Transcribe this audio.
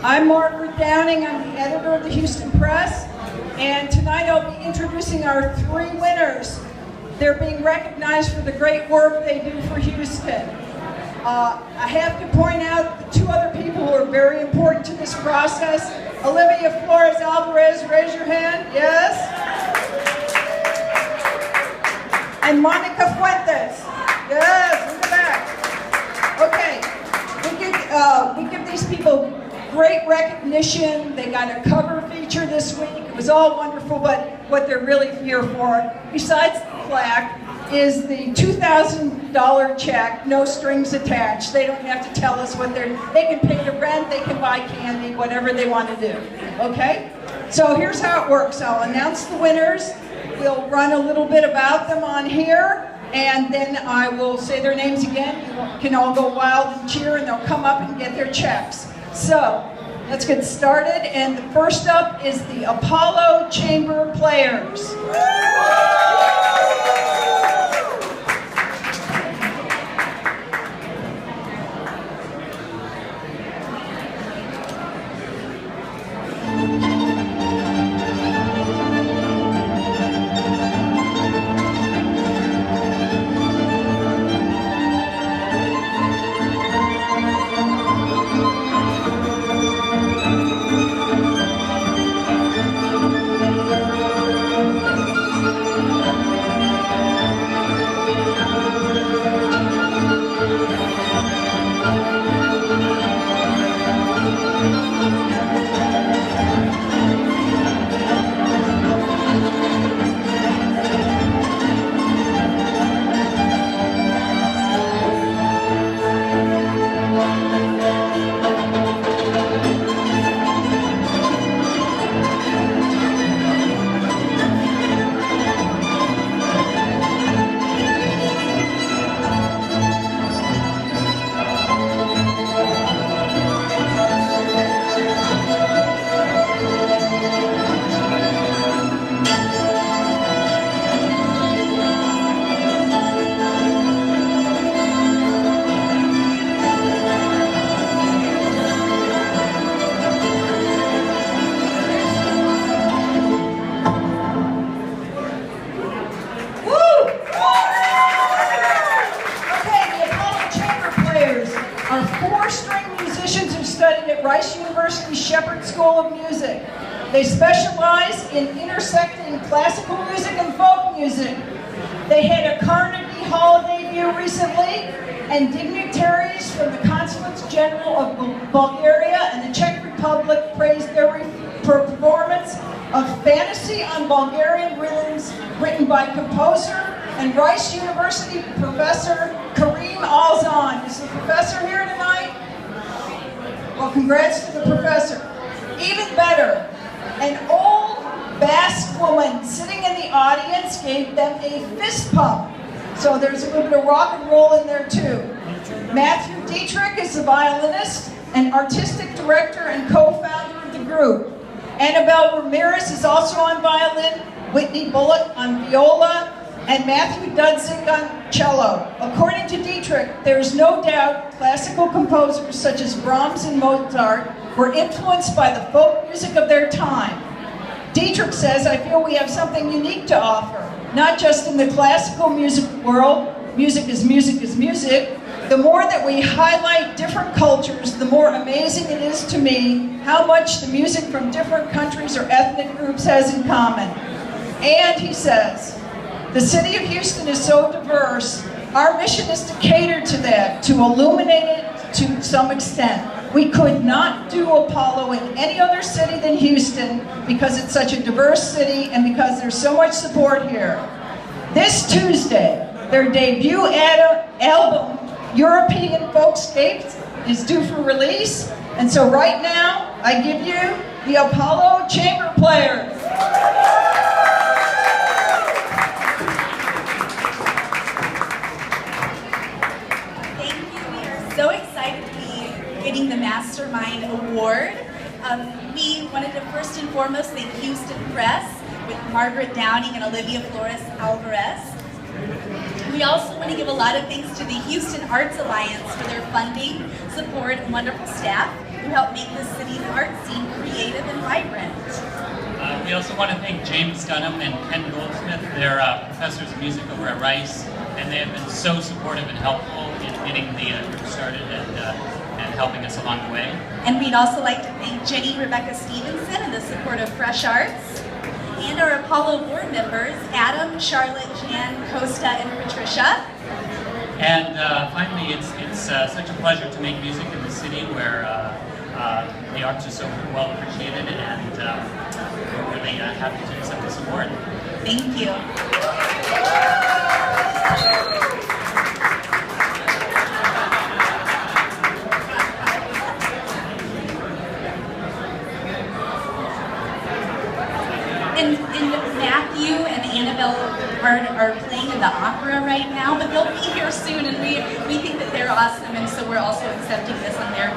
I'm Margaret Downing. I'm the editor of the Houston Press, and tonight I'll be introducing our 3 winners. They're being recognized for the great work they do for Houston. I have to point out the 2 other people who are very important to this process. Olivia Flores Alvarez, raise your hand. Yes. And Monica Fuentes. Yes, in the back. Okay, we give these people great recognition. They got a cover feature this week. It was all wonderful, but what they're really here for, besides the plaque, is the $2,000 check, no strings attached. They don't have to tell us what they can pay the rent, they can buy candy, whatever they want to do, okay? So here's how it works. I'll announce the winners. We'll run a little bit about them on here, and then I will say their names again. You can all go wild and cheer, and they'll come up and get their checks. So let's get started, and the first up is the Apollo Chamber Players. They specialize in intersecting classical music and folk music. They had a Carnegie Hall debut recently, and dignitaries from the Consulates General of Bulgaria and the Czech Republic praised their performance of Fantasy on Bulgarian Rhythms, written by composer and Rice University professor Karim Alzan. Is the professor here tonight? Well, congrats to the professor. Even better, an old Basque woman sitting in the audience gave them a fist pump. So there's a little bit of rock and roll in there too. Matthew Dietrich is the violinist and artistic director and co-founder of the group. Annabelle Ramirez is also on violin, Whitney Bullock on viola, and Matthew Dudzig on cello. According to Dietrich, there is no doubt classical composers such as Brahms and Mozart were influenced by the folk music of their time. Dietrich says, I feel we have something unique to offer, not just in the classical music world. Music is music is music. The more that we highlight different cultures, the more amazing it is to me how much the music from different countries or ethnic groups has in common. And he says, the city of Houston is so diverse, our mission is to cater to that, to illuminate it to some extent. We could not do Apollo in any other city than Houston because it's such a diverse city and because there's so much support here. This Tuesday, their debut album, European Folkscapes, is due for release. And so right now, I give you the Apollo Chamber Players. So excited to be getting the MasterMinds Award. We wanted to first and foremost thank Houston Press with Margaret Downing and Olivia Flores Alvarez. We also want to give a lot of thanks to the Houston Arts Alliance for their funding, support, and wonderful staff. who help make the city's art scene creative and vibrant. We also want to thank James Dunham and Ken Goldsmith. They're professors of music over at Rice, and they have been so supportive and helpful in getting the group started and helping us along the way. And we'd also like to thank Jenny Rebecca Stevenson and the support of Fresh Arts, and our Apollo board members, Adam, Charlotte, Jan, Costa, and Patricia. And finally, it's such a pleasure to make music in the city where the arts are so well appreciated, and we're really happy to accept this award. Thank you. And Matthew and Annabelle are playing in the opera right now, but they'll be here soon, and we think that they're awesome, and so we're also accepting this on their